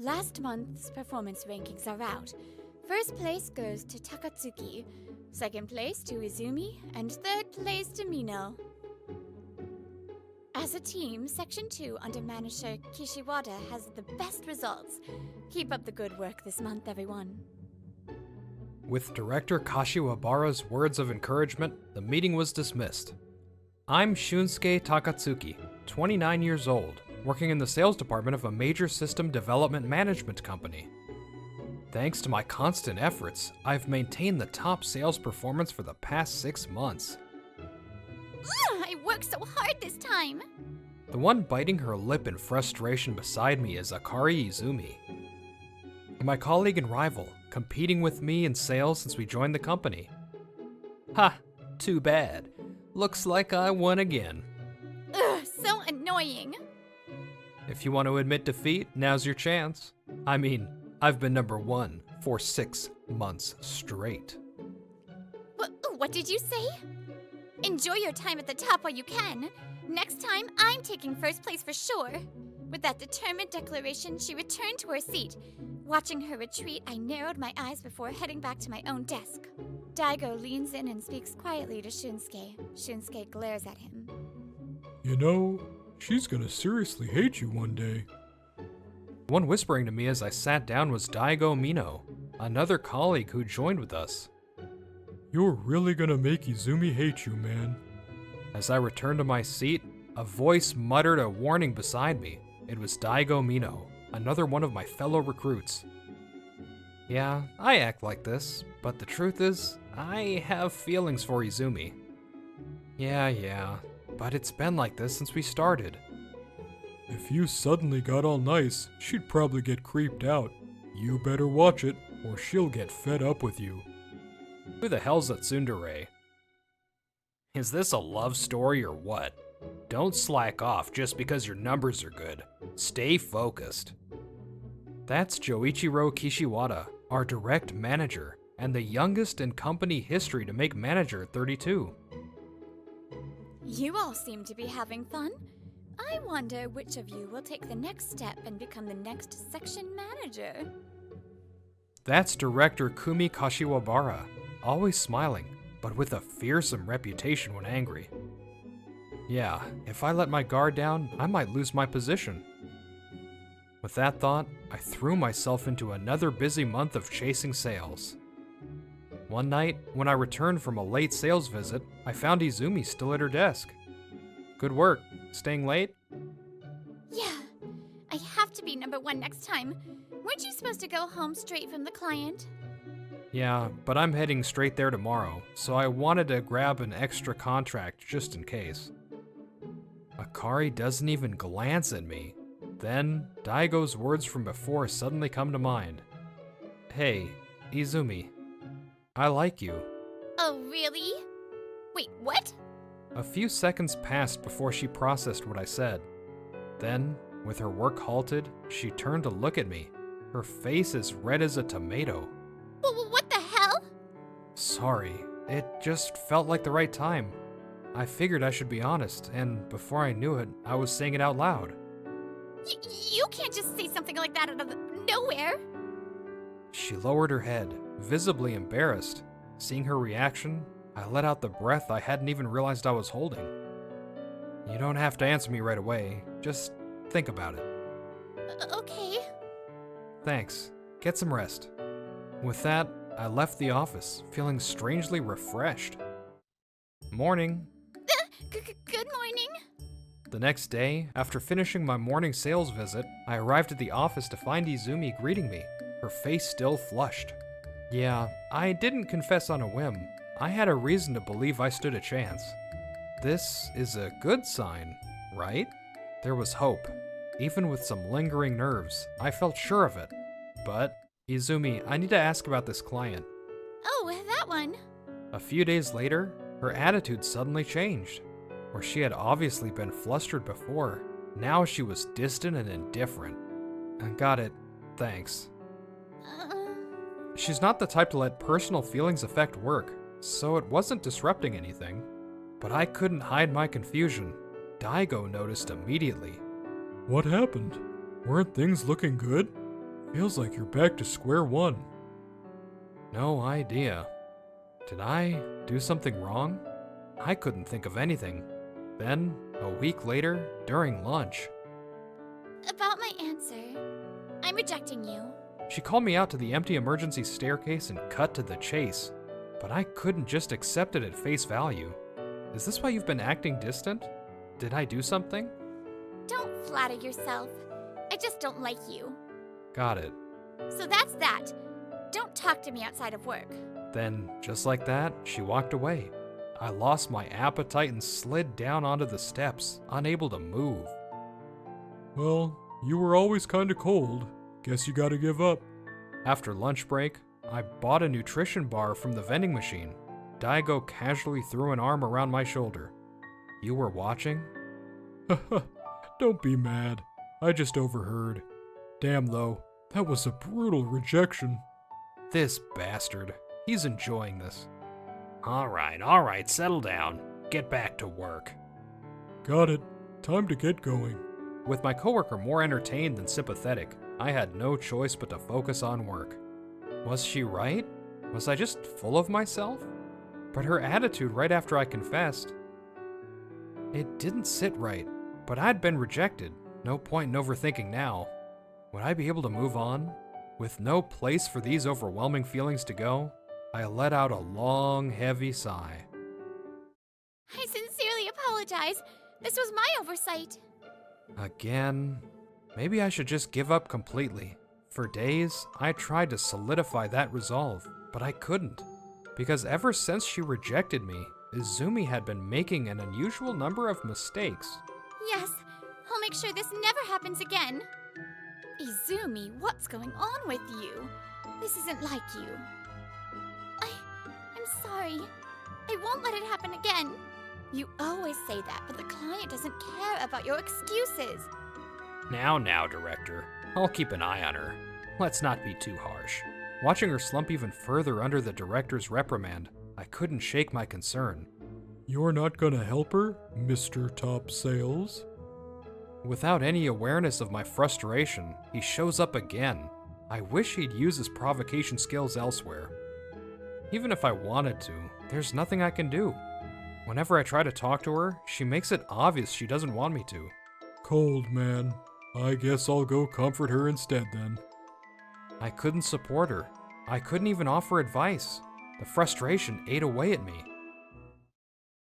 Last month's performance rankings are out. First place goes to Takatsuki, second place to Izumi, and third place to Mino. As a team, Section 2 under manager Kishiwada has the best results. Keep up the good work this month, everyone. With Director Kashiwabara's words of encouragement, the meeting was dismissed. I'm Shunsuke Takatsuki, 29 years old, working in the sales department of a major system development management company. Thanks to my constant efforts, I've maintained the top sales performance for the past 6 months. I worked so hard this time! The one biting her lip in frustration beside me is Akari Izumi, my colleague and rival, competing with me in sales since we joined the company. Ha! Too bad. Looks like I won again. Ugh, so annoying! If you want to admit defeat, now's your chance. I mean, I've been number 1 for 6 months straight. What did you say? Enjoy your time at the top while you can. Next time, I'm taking first place for sure. With that determined declaration, she returned to her seat. Watching her retreat, I narrowed my eyes before heading back to my own desk. Daigo leans in and speaks quietly to Shunsuke. Shunsuke glares at him. You know, she's gonna seriously hate you one day. One whispering to me as I sat down was Daigo Mino, another colleague who joined with us. You're really gonna make Izumi hate you, man. As I returned to my seat, a voice muttered a warning beside me. It was Daigo Mino, another one of my fellow recruits. Yeah, I act like this, but the truth is, I have feelings for Izumi. Yeah, but it's been like this since we started. If you suddenly got all nice, she'd probably get creeped out. You better watch it, or she'll get fed up with you. Who the hell's that tsundere? Is this a love story or what? Don't slack off just because your numbers are good. Stay focused. That's Joichiro Kishiwada, our direct manager, and the youngest in company history to make manager at 32. You all seem to be having fun. I wonder which of you will take the next step and become the next section manager. That's Director Kumi Kashiwabara, always smiling, but with a fearsome reputation when angry. Yeah, if I let my guard down, I might lose my position. With that thought, I threw myself into another busy month of chasing sales. One night, when I returned from a late sales visit, I found Izumi still at her desk. Good work. Staying late? Yeah, I have to be number 1 next time. Weren't you supposed to go home straight from the client? Yeah, but I'm heading straight there tomorrow, so I wanted to grab an extra contract just in case. Akari doesn't even glance at me. Then, Daigo's words from before suddenly come to mind. Hey, Izumi, I like you. Oh, really? Wait, what? A few seconds passed before she processed what I said. Then, with her work halted, she turned to look at me, her face as red as a tomato. What the hell? Sorry, it just felt like the right time. I figured I should be honest, and before I knew it, I was saying it out loud. You can't just say something like that out of nowhere. She lowered her head, visibly embarrassed. Seeing her reaction, I let out the breath I hadn't even realized I was holding. You don't have to answer me right away, just think about it. Okay. Thanks. Get some rest. With that, I left the office, feeling strangely refreshed. Morning. Good morning. The next day, after finishing my morning sales visit, I arrived at the office to find Izumi greeting me, her face still flushed. Yeah, I didn't confess on a whim. I had a reason to believe I stood a chance. This is a good sign, right? There was hope. Even with some lingering nerves, I felt sure of it. But, Izumi, I need to ask about this client. Oh, that one. A few days later, her attitude suddenly changed. Where she had obviously been flustered before, now she was distant and indifferent. Got it. Thanks. She's not the type to let personal feelings affect work, so it wasn't disrupting anything. But I couldn't hide my confusion. Daigo noticed immediately. What happened? Weren't things looking good? Feels like you're back to square one. No idea. Did I do something wrong? I couldn't think of anything. Then, a week later, during lunch, About my answer, I'm rejecting you. she called me out to the empty emergency staircase and cut to the chase. But I couldn't just accept it at face value. Is this why you've been acting distant? Did I do something? Don't flatter yourself. I just don't like you. Got it. So that's that. Don't talk to me outside of work. Then, just like that, she walked away. I lost my appetite and slid down onto the steps, unable to move. Well, you were always kinda cold. Guess you gotta give up. After lunch break, I bought a nutrition bar from the vending machine. Daigo casually threw an arm around my shoulder. You were watching? Haha, don't be mad. I just overheard. Damn though, that was a brutal rejection. This bastard. He's enjoying this. Alright, settle down. Get back to work. Got it. Time to get going. With my coworker more entertained than sympathetic, I had no choice but to focus on work. Was she right? Was I just full of myself? But her attitude right after I confessed, it didn't sit right, but I'd been rejected. No point in overthinking now. Would I be able to move on? With no place for these overwhelming feelings to go, I let out a long, heavy sigh. I sincerely apologize. This was my oversight. Again? Maybe I should just give up completely. For days, I tried to solidify that resolve, but I couldn't. Because ever since she rejected me, Izumi had been making an unusual number of mistakes. Yes, I'll make sure this never happens again. Izumi, what's going on with you? This isn't like you. I'm sorry. I won't let it happen again. You always say that, but the client doesn't care about your excuses. Now, director. I'll keep an eye on her. Let's not be too harsh. Watching her slump even further under the director's reprimand, I couldn't shake my concern. You're not gonna help her, Mr. Top Sales? Without any awareness of my frustration, he shows up again. I wish he'd use his provocation skills elsewhere. Even if I wanted to, there's nothing I can do. Whenever I try to talk to her, she makes it obvious she doesn't want me to. Cold, man. I guess I'll go comfort her instead then. I couldn't support her. I couldn't even offer advice. The frustration ate away at me.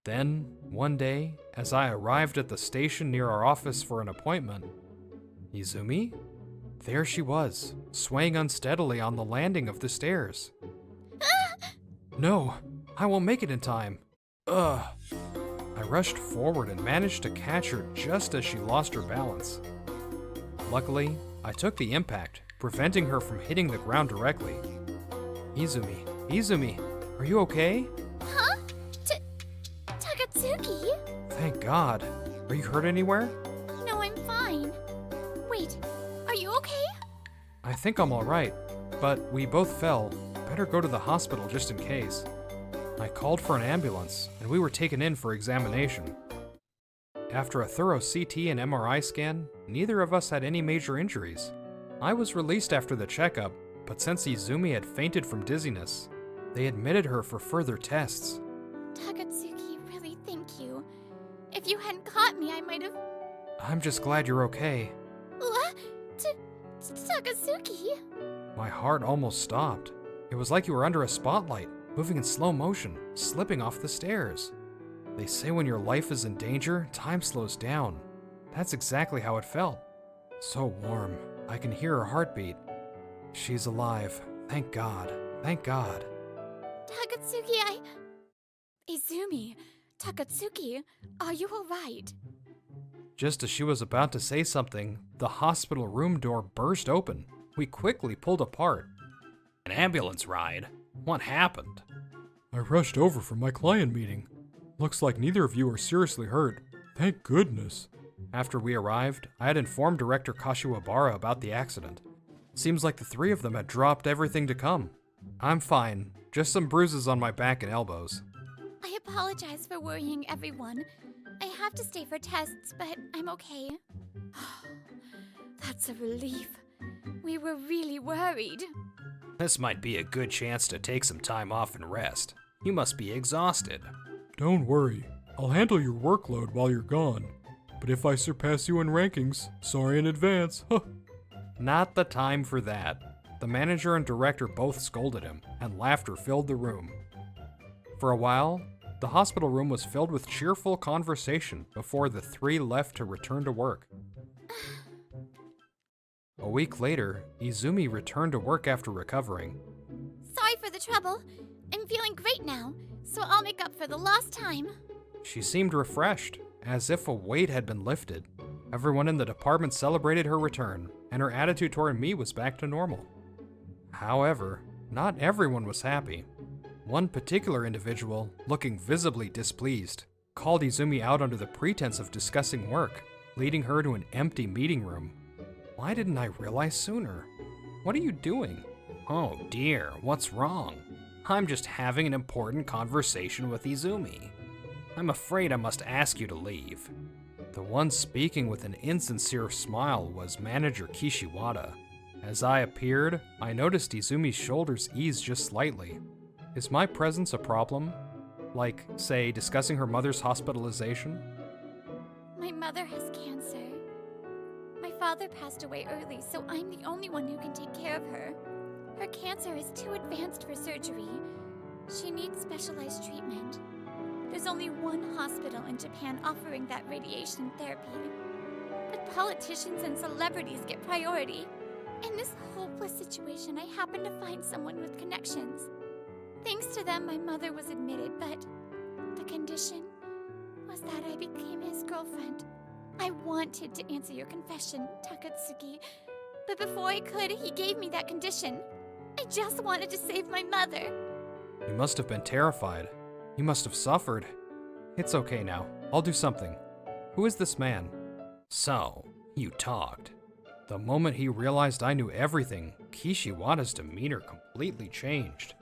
Then, one day, as I arrived at the station near our office for an appointment, Izumi? There she was, swaying unsteadily on the landing of the stairs. No, I won't make it in time. Ugh. I rushed forward and managed to catch her just as she lost her balance. Luckily, I took the impact, preventing her from hitting the ground directly. Izumi, are you okay? Huh? Takatsuki? Thank God. Are you hurt anywhere? No, I'm fine. Wait, are you okay? I think I'm alright, but we both fell. Better go to the hospital just in case. I called for an ambulance, and we were taken in for examination. After a thorough CT and MRI scan, neither of us had any major injuries. I was released after the checkup, but since Izumi had fainted from dizziness, they admitted her for further tests. Takatsuki, really thank you. If you hadn't caught me, I might have... I'm just glad you're okay. What? Takatsuki? My heart almost stopped. It was like you were under a spotlight, moving in slow motion, slipping off the stairs. They say when your life is in danger, time slows down. That's exactly how it felt. So warm. I can hear her heartbeat. She's alive. Thank God. Thank God. Takatsuki, Izumi, Takatsuki, are you alright? Just as she was about to say something, the hospital room door burst open. We quickly pulled apart. An ambulance ride? What happened? I rushed over from my client meeting. Looks like neither of you are seriously hurt. Thank goodness. After we arrived, I had informed Director Kishiwada about the accident. Seems like the three of them had dropped everything to come. I'm fine, just some bruises on my back and elbows. I apologize for worrying everyone. I have to stay for tests, but I'm okay. That's a relief. We were really worried. This might be a good chance to take some time off and rest. You must be exhausted. Don't worry, I'll handle your workload while you're gone. But if I surpass you in rankings, sorry in advance. Not the time for that. The manager and director both scolded him, and laughter filled the room. For a while, the hospital room was filled with cheerful conversation before the three left to return to work. A week later, Izumi returned to work after recovering. Sorry for the trouble. I'm feeling great now, so I'll make up for the lost time. She seemed refreshed, as if a weight had been lifted. Everyone in the department celebrated her return, and her attitude toward me was back to normal. However, not everyone was happy. One particular individual, looking visibly displeased, called Izumi out under the pretense of discussing work, leading her to an empty meeting room. Why didn't I realize sooner? What are you doing? Oh dear, what's wrong? I'm just having an important conversation with Izumi. I'm afraid I must ask you to leave. The one speaking with an insincere smile was manager Kishiwada. As I appeared, I noticed Izumi's shoulders ease just slightly. Is my presence a problem? Like, say, discussing her mother's hospitalization? My mother has cancer. My father passed away early, so I'm the only one who can take care of her. Her cancer is too advanced for surgery. She needs specialized treatment. There's only one hospital in Japan offering that radiation therapy. But politicians and celebrities get priority. In this hopeless situation, I happened to find someone with connections. Thanks to them, my mother was admitted, but the condition was that I became his girlfriend. I wanted to answer your confession, Takatsuki, but before I could, he gave me that condition. I just wanted to save my mother. You must have been terrified. You must have suffered. It's okay now. I'll do something. Who is this man? So, you talked. The moment he realized I knew everything, Kishiwada's demeanor completely changed.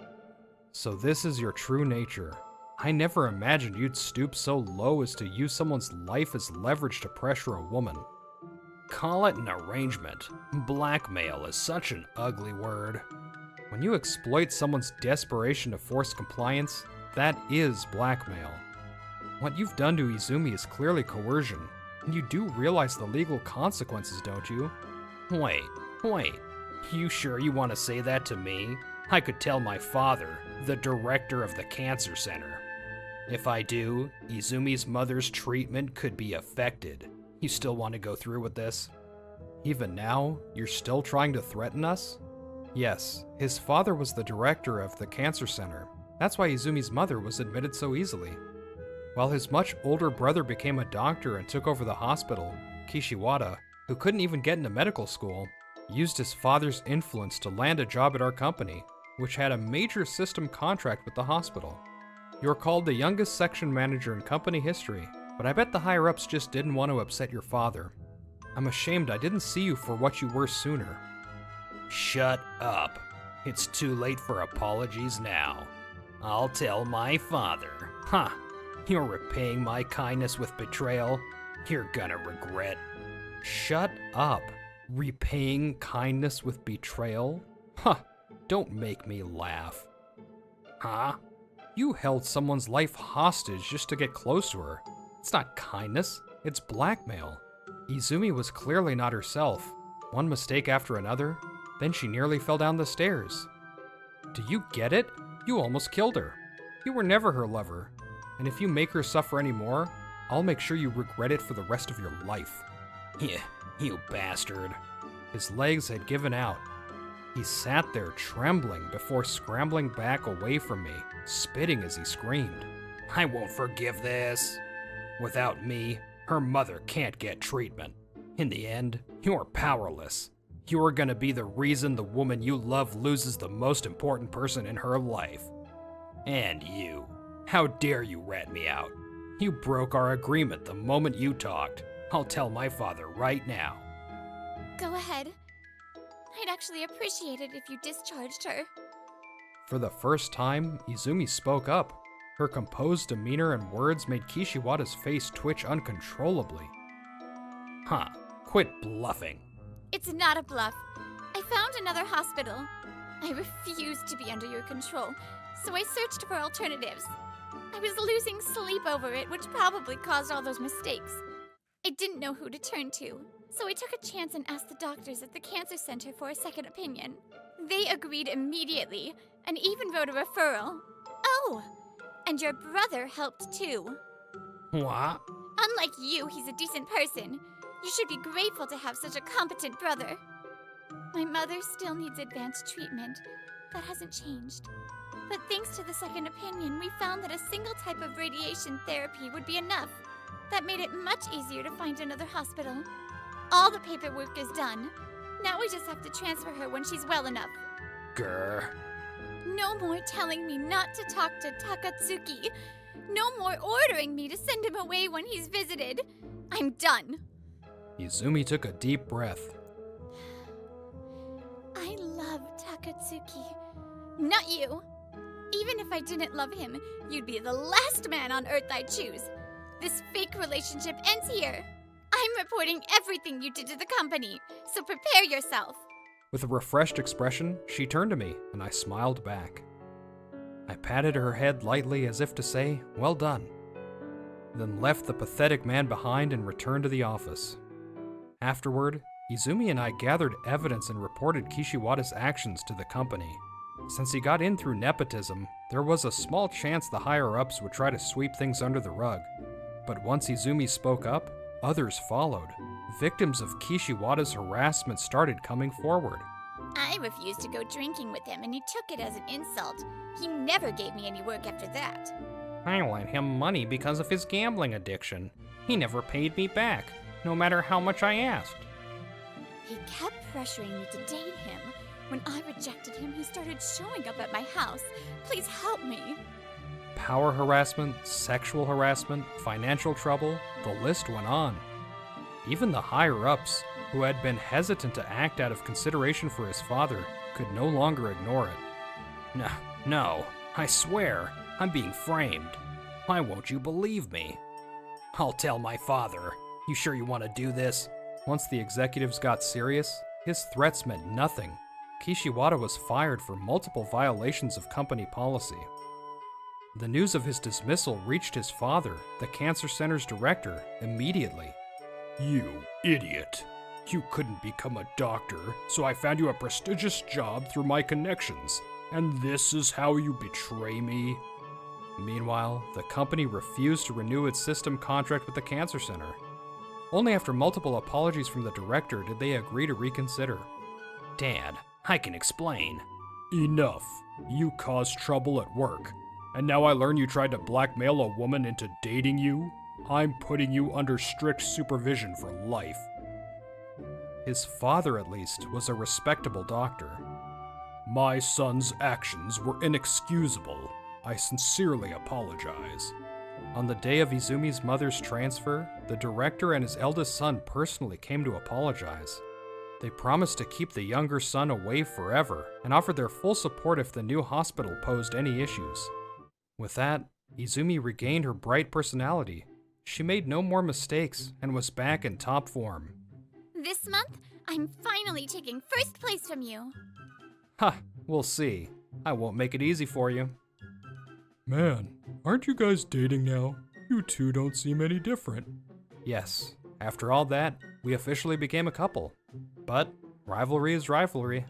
So this is your true nature. I never imagined you'd stoop so low as to use someone's life as leverage to pressure a woman. Call it an arrangement. Blackmail is such an ugly word. When you exploit someone's desperation to force compliance, that is blackmail. What you've done to Izumi is clearly coercion, and you do realize the legal consequences, don't you? Wait. You sure you want to say that to me? I could tell my father, the director of the cancer center. If I do, Izumi's mother's treatment could be affected. You still want to go through with this? Even now, you're still trying to threaten us? Yes, his father was the director of the cancer center. That's why Izumi's mother was admitted so easily. While his much older brother became a doctor and took over the hospital, Kishiwada, who couldn't even get into medical school, used his father's influence to land a job at our company, which had a major system contract with the hospital. You're called the youngest section manager in company history, but I bet the higher-ups just didn't want to upset your father. I'm ashamed I didn't see you for what you were sooner. Shut up. It's too late for apologies now. I'll tell my father. You're repaying my kindness with betrayal. You're gonna regret. Shut up. Repaying kindness with betrayal? Don't make me laugh. You held someone's life hostage just to get close to her. It's not kindness, it's blackmail. Izumi was clearly not herself. One mistake after another, then she nearly fell down the stairs. Do you get it? You almost killed her. You were never her lover. And if you make her suffer anymore, I'll make sure you regret it for the rest of your life. Yeah, you bastard. His legs had given out. He sat there trembling before scrambling back away from me, spitting as he screamed. I won't forgive this. Without me, her mother can't get treatment. In the end, you're powerless. You are gonna be the reason the woman you love loses the most important person in her life. And you. How dare you rat me out? You broke our agreement the moment you talked. I'll tell my father right now. Go ahead. I'd actually appreciate it if you discharged her. For the first time, Izumi spoke up. Her composed demeanor and words made Kishiwada's face twitch uncontrollably. Quit bluffing. It's not a bluff. I I found another hospital. I refused to be under your control, so I searched for alternatives. I was losing sleep over it, which probably caused all those mistakes. I didn't know who to turn to, so I took a chance and asked the doctors at the cancer center for a second opinion. They agreed immediately, and even wrote a referral. Oh, and your brother helped too. What? Unlike you, he's a decent person. You should be grateful to have such a competent brother. My mother still needs advanced treatment. That hasn't changed. But thanks to the second opinion, we found that a single type of radiation therapy would be enough. That made it much easier to find another hospital. All the paperwork is done. Now we just have to transfer her when she's well enough. Grr. No more telling me not to talk to Takatsuki. No more ordering me to send him away when he's visited. I'm done. Izumi took a deep breath. I love Takatsuki. Not you. Even if I didn't love him, you'd be the last man on Earth I'd choose. This fake relationship ends here. I'm reporting everything you did to the company, so prepare yourself. With a refreshed expression, she turned to me, and I smiled back. I patted her head lightly as if to say, well done, then left the pathetic man behind and returned to the office. Afterward, Izumi and I gathered evidence and reported Kishiwada's actions to the company. Since he got in through nepotism, there was a small chance the higher-ups would try to sweep things under the rug. But once Izumi spoke up, others followed. Victims of Kishiwada's harassment started coming forward. I refused to go drinking with him, and he took it as an insult. He never gave me any work after that. I lent him money because of his gambling addiction. He never paid me back, no matter how much I asked. He kept pressuring me to date him. When I rejected him, he started showing up at my house. Please help me. Power harassment, sexual harassment, financial trouble, the list went on. Even the higher-ups, who had been hesitant to act out of consideration for his father, could no longer ignore it. No, I swear, I'm being framed. Why won't you believe me? I'll tell my father. You sure you want to do this? Once the executives got serious, his threats meant nothing. Kishiwada was fired for multiple violations of company policy. The news of his dismissal reached his father, the cancer center's director, immediately. You idiot. You couldn't become a doctor, so I found you a prestigious job through my connections, and this is how you betray me? Meanwhile, the company refused to renew its system contract with the cancer center. Only after multiple apologies from the director did they agree to reconsider. Dad, I can explain. Enough. You caused trouble at work, and now I learn you tried to blackmail a woman into dating you? I'm putting you under strict supervision for life. His father, at least, was a respectable doctor. My son's actions were inexcusable. I sincerely apologize. On the day of Izumi's mother's transfer, the director and his eldest son personally came to apologize. They promised to keep the younger son away forever and offered their full support if the new hospital posed any issues. With that, Izumi regained her bright personality. She made no more mistakes and was back in top form. This month, I'm finally taking first place from you. Ha, we'll see. I won't make it easy for you. Man, aren't you guys dating now? You two don't seem any different. Yes, after all that, we officially became a couple. But rivalry is rivalry.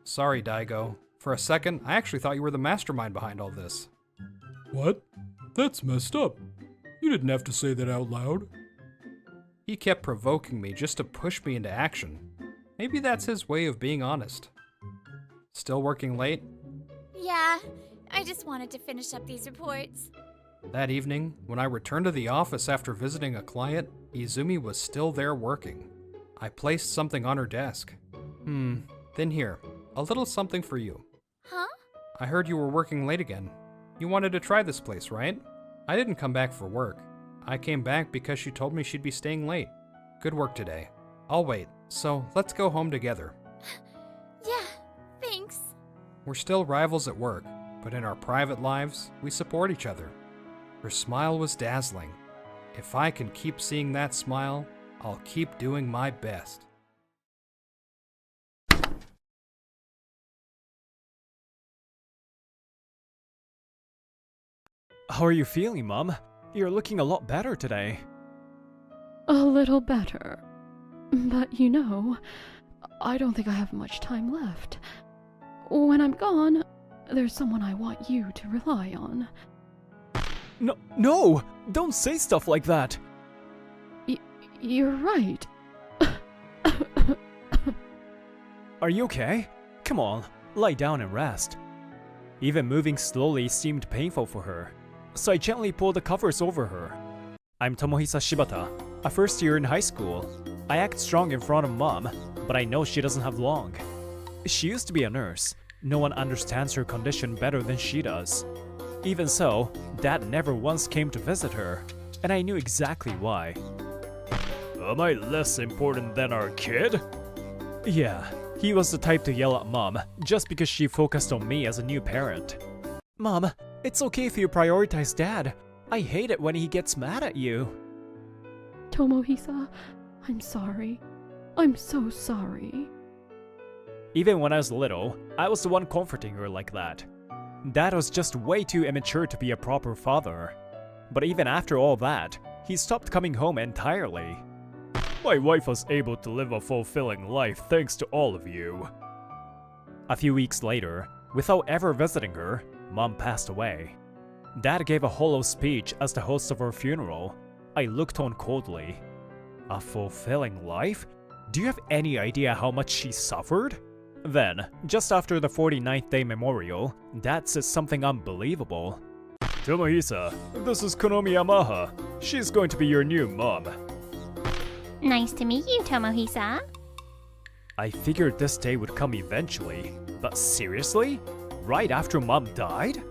Sorry, Daigo. For a second, I actually thought you were the mastermind behind all this. What? That's messed up. You didn't have to say that out loud. He kept provoking me just to push me into action. Maybe that's his way of being honest. Still working late? Yeah, I just wanted to finish up these reports. That evening, when I returned to the office after visiting a client, Izumi was still there working. I placed something on her desk. Then here, a little something for you. Huh? I heard you were working late again. You wanted to try this place, right? I didn't come back for work. I came back because she told me she'd be staying late. Good work today. I'll wait, so let's go home together. Yeah, thanks. We're still rivals at work, but in our private lives, we support each other. Her smile was dazzling. If I can keep seeing that smile, I'll keep doing my best. How are you feeling, Mom? You're looking a lot better today. A little better. But you know, I don't think I have much time left. When I'm gone, there's someone I want you to rely on. No! Don't say stuff like that! You're right. Are you okay? Come on, lie down and rest. Even moving slowly seemed painful for her, so I gently pulled the covers over her. I'm Tomohisa Shibata, a first year in high school. I act strong in front of Mom, but I know she doesn't have long. She used to be a nurse. No one understands her condition better than she does. Even so, Dad never once came to visit her, and I knew exactly why. Am I less important than our kid? Yeah, he was the type to yell at Mom just because she focused on me as a new parent. Mom, it's okay if you prioritize Dad. I hate it when he gets mad at you. Tomohisa, I'm sorry. I'm so sorry. Even when I was little, I was the one comforting her like that. Dad was just way too immature to be a proper father. But even after all that, he stopped coming home entirely. My wife was able to live a fulfilling life thanks to all of you. A few weeks later, without ever visiting her, Mom passed away. Dad gave a hollow speech as the host of her funeral. I looked on coldly. A fulfilling life? Do you have any idea how much she suffered? Then, just after the 49th day memorial, Dad says something unbelievable. Tomohisa, this is Konomi Yamaha. She's going to be your new mom. Nice to meet you, Tomohisa. I figured this day would come eventually, but seriously? Right after Mom died?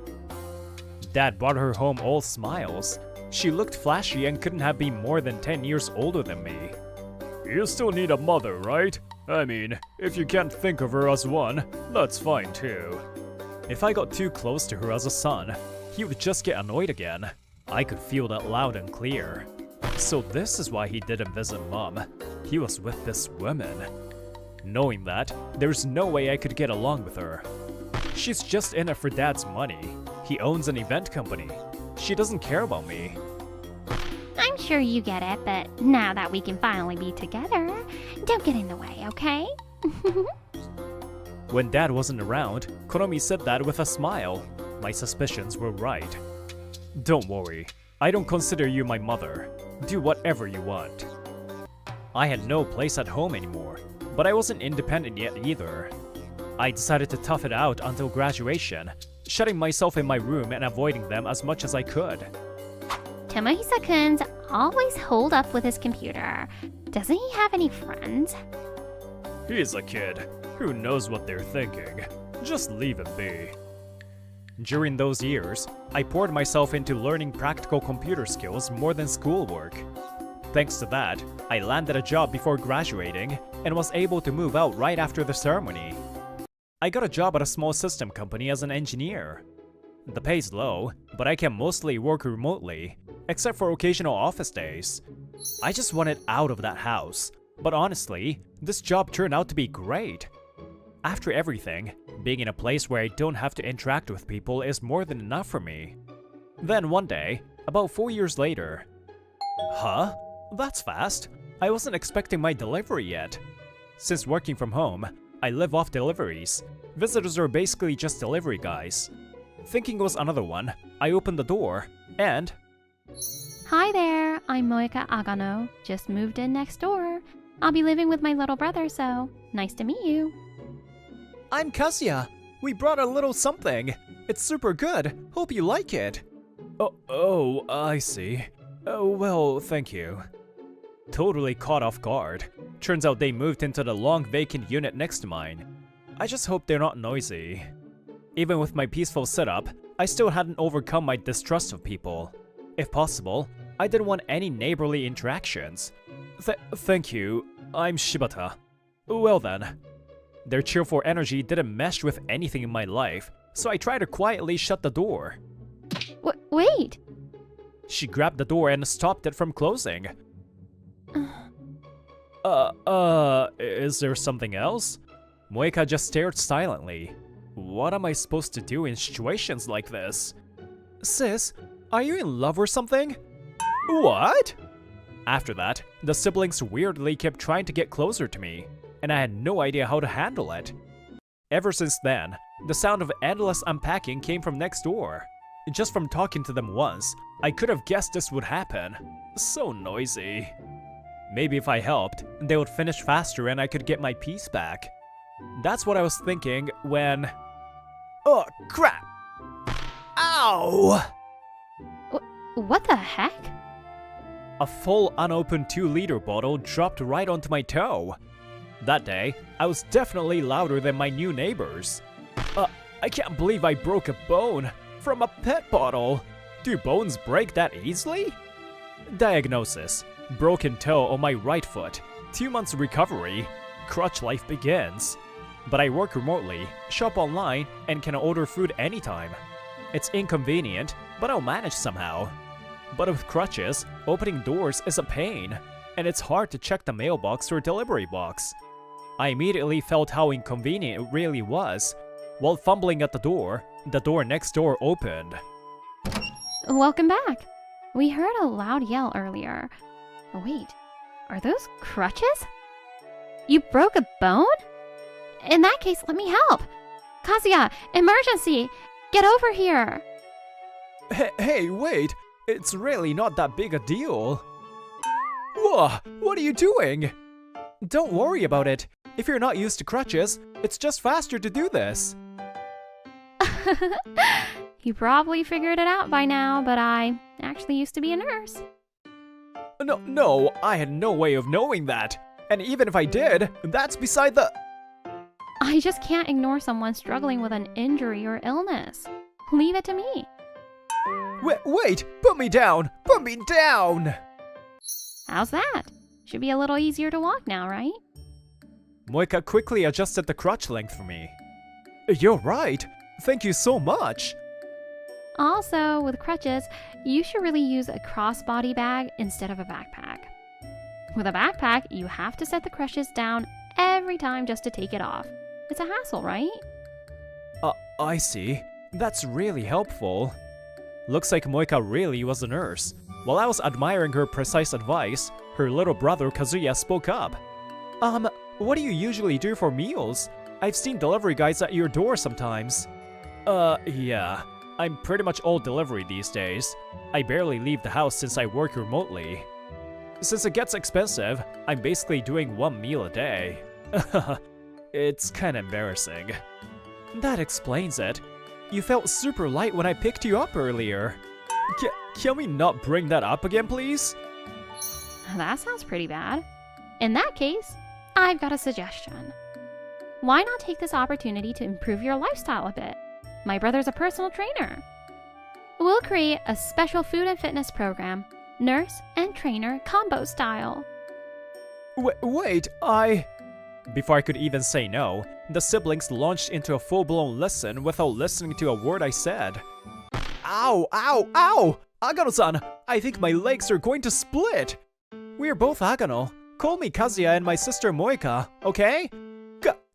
Dad brought her home all smiles. She looked flashy and couldn't have been more than 10 years older than me. You still need a mother, right? I mean, if you can't think of her as one, that's fine too. If I got too close to her as a son, he would just get annoyed again. I could feel that loud and clear. So this is why he didn't visit Mom. He was with this woman. Knowing that, there's no way I could get along with her. She's just in it for Dad's money. He owns an event company. She doesn't care about me. I'm sure you get it, but now that we can finally be together, don't get in the way, okay? When Dad wasn't around, Konomi said that with a smile. My suspicions were right. Don't worry, I don't consider you my mother. Do whatever you want. I had no place at home anymore, but I wasn't independent yet either. I decided to tough it out until graduation, shutting myself in my room and avoiding them as much as I could. Tomohisa-kun's always holed up with his computer. Doesn't he have any friends? He's a kid. Who knows what they're thinking? Just leave him be. During those years, I poured myself into learning practical computer skills more than schoolwork. Thanks to that, I landed a job before graduating and was able to move out right after the ceremony. I got a job at a small system company as an engineer. The pay's low, but I can mostly work remotely, except for occasional office days. I just wanted out of that house, but honestly, this job turned out to be great. After everything, being in a place where I don't have to interact with people is more than enough for me. Then one day, about 4 years later... Huh? That's fast. I wasn't expecting my delivery yet. Since working from home, I live off deliveries. Visitors are basically just delivery guys. Thinking it was another one, I opened the door, and... Hi there, I'm Moeka Agano. Just moved in next door. I'll be living with my little brother, so nice to meet you. I'm Kazuya. We brought a little something. It's super good. Hope you like it. Oh, I see. Oh, well, thank you. Totally caught off guard. Turns out they moved into the long vacant unit next to mine. I just hope they're not noisy. Even with my peaceful setup, I still hadn't overcome my distrust of people. If possible, I didn't want any neighborly interactions. Thank you. I'm Shibata. Well then. Their cheerful energy didn't mesh with anything in my life, so I tried to quietly shut the door. Wait! She grabbed the door and stopped it from closing. Is there something else? Moeka just stared silently. What am I supposed to do in situations like this? Sis, Are you in love or something? What? After that, the siblings weirdly kept trying to get closer to me, and I had no idea how to handle it. Ever since then, the sound of endless unpacking came from next door. Just from talking to them once, I could have guessed this would happen. So noisy. Maybe if I helped, they would finish faster and I could get my peace back. That's what I was thinking when... Oh, crap! Ow! What the heck? A full unopened 2-liter bottle dropped right onto my toe. That day, I was definitely louder than my new neighbors. I can't believe I broke a bone from a pet bottle. Do bones break that easily? Diagnosis: broken toe on my right foot. 2 months recovery. Crutch life begins. But I work remotely, shop online, and can order food anytime. It's inconvenient, but I'll manage somehow. But with crutches, opening doors is a pain, and it's hard to check the mailbox or delivery box. I immediately felt how inconvenient it really was. While fumbling at the door next door opened. Welcome back. We heard a loud yell earlier. Wait, are those crutches? You broke a bone? In that case, let me help. Kazuya, emergency! Get over here! Hey, wait! It's really not that big a deal. Whoa, what are you doing? Don't worry about it. If you're not used to crutches, it's just faster to do this. You probably figured it out by now, but I actually used to be a nurse. No, I had no way of knowing that. And even if I did, that's beside the... I just can't ignore someone struggling with an injury or illness. Leave it to me. Wait! Put me down! Put me down! How's that? Should be a little easier to walk now, right? Moika quickly adjusted the crutch length for me. You're right! Thank you so much! Also, with crutches, you should really use a crossbody bag instead of a backpack. With a backpack, you have to set the crutches down every time just to take it off. It's a hassle, right? I see. That's really helpful. Looks like Moika really was a nurse. While I was admiring her precise advice, her little brother Kazuya spoke up. What do you usually do for meals? I've seen delivery guys at your door sometimes. Yeah. I'm pretty much all delivery these days. I barely leave the house since I work remotely. Since it gets expensive, I'm basically doing 1 meal a day. It's kinda embarrassing. That explains it. You felt super light when I picked you up earlier. Can we not bring that up again, please? That sounds pretty bad. In that case, I've got a suggestion. Why not take this opportunity to improve your lifestyle a bit? My brother's a personal trainer. We'll create a special food and fitness program, nurse and trainer combo style. Wait, Before I could even say no, the siblings launched into a full-blown lesson without listening to a word I said. Ow, ow, ow! Agano-san, I think my legs are going to split! We're both Agano. Call me Kazuya and my sister Moika, okay?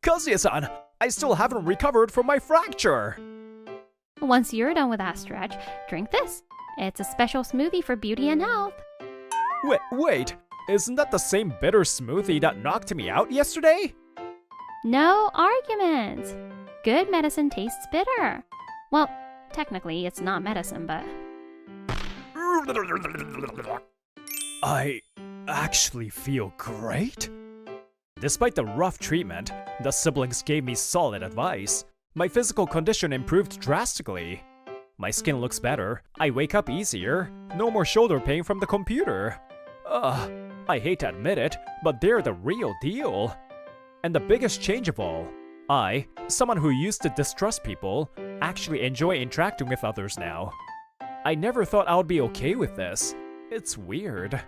Kazuya-san, I still haven't recovered from my fracture! Once you're done with that stretch, drink this. It's a special smoothie for beauty and health. Wait, isn't that the same bitter smoothie that knocked me out yesterday? No arguments. Good medicine tastes bitter. Well, technically it's not medicine, but... I actually feel great. Despite the rough treatment, the siblings gave me solid advice. My physical condition improved drastically. My skin looks better, I wake up easier, no more shoulder pain from the computer. I hate to admit it, but they're the real deal. And the biggest change of all, I, someone who used to distrust people, actually enjoy interacting with others now. I never thought I would be okay with this. It's weird.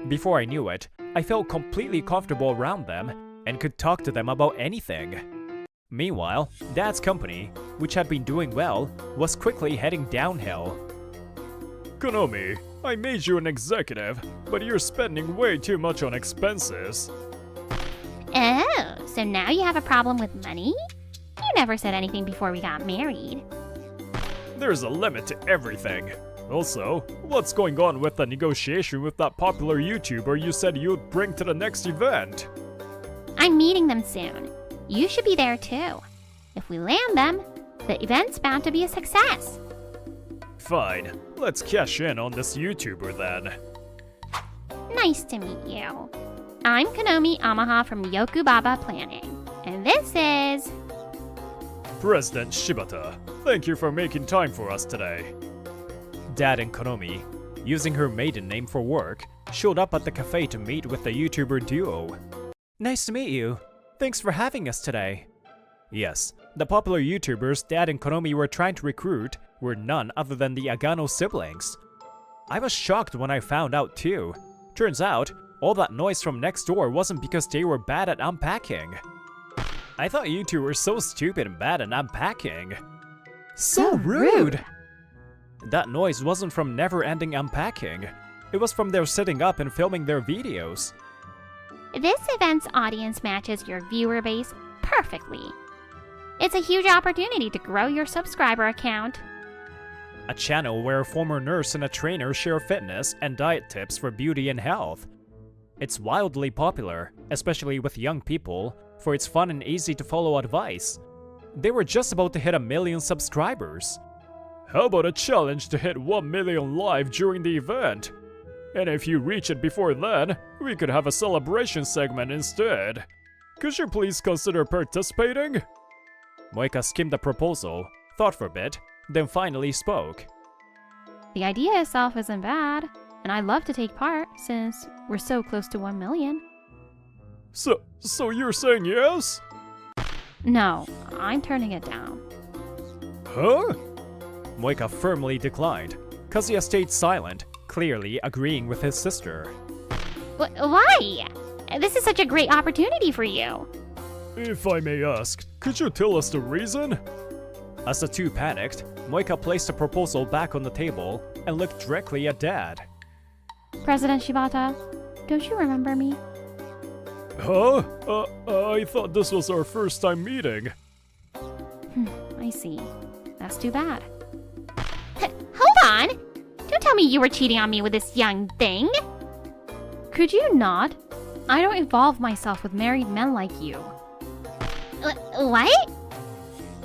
Before I knew it, I felt completely comfortable around them and could talk to them about anything. Meanwhile, Dad's company, which had been doing well, was quickly heading downhill. Konomi, I made you an executive, but you're spending way too much on expenses. Oh, so now you have a problem with money? You never said anything before we got married. There's a limit to everything. Also, what's going on with the negotiation with that popular YouTuber you said you'd bring to the next event? I'm meeting them soon. You should be there too. If we land them, the event's bound to be a success. Fine, let's cash in on this YouTuber then. Nice to meet you. I'm Konomi Amaha from Yokubaba Planning. And this is... President Shibata, thank you for making time for us today. Dad and Konomi, using her maiden name for work, showed up at the cafe to meet with the YouTuber duo. Nice to meet you. Thanks for having us today. Yes, the popular YouTubers Dad and Konomi were trying to recruit were none other than the Agano siblings. I was shocked when I found out too. Turns out, all that noise from next door wasn't because they were bad at unpacking. I thought you two were so stupid and bad at unpacking. So rude! That noise wasn't from never-ending unpacking. It was from their sitting up and filming their videos. This event's audience matches your viewer base perfectly. It's a huge opportunity to grow your subscriber account. A channel where a former nurse and a trainer share fitness and diet tips for beauty and health. It's wildly popular, especially with young people, for its fun and easy to follow advice. They were just about to hit 1 million subscribers. How about a challenge to hit 1 million live during the event? And if you reach it before then, we could have a celebration segment instead. Could you please consider participating? Moika skimmed the proposal, thought for a bit, then finally spoke. The idea itself isn't bad, and I'd love to take part since we're so close to 1 million. So you're saying yes? No, I'm turning it down. Huh? Moika firmly declined. Kazuya stayed silent, clearly agreeing with his sister. Why? This is such a great opportunity for you. If I may ask, could you tell us the reason? As the two panicked, Moika placed the proposal back on the table and looked directly at Dad. President Shibata, don't you remember me? Huh? I thought this was our first time meeting. I see. That's too bad. Hold on! Don't tell me you were cheating on me with this young thing! Could you not? I don't involve myself with married men like you. What?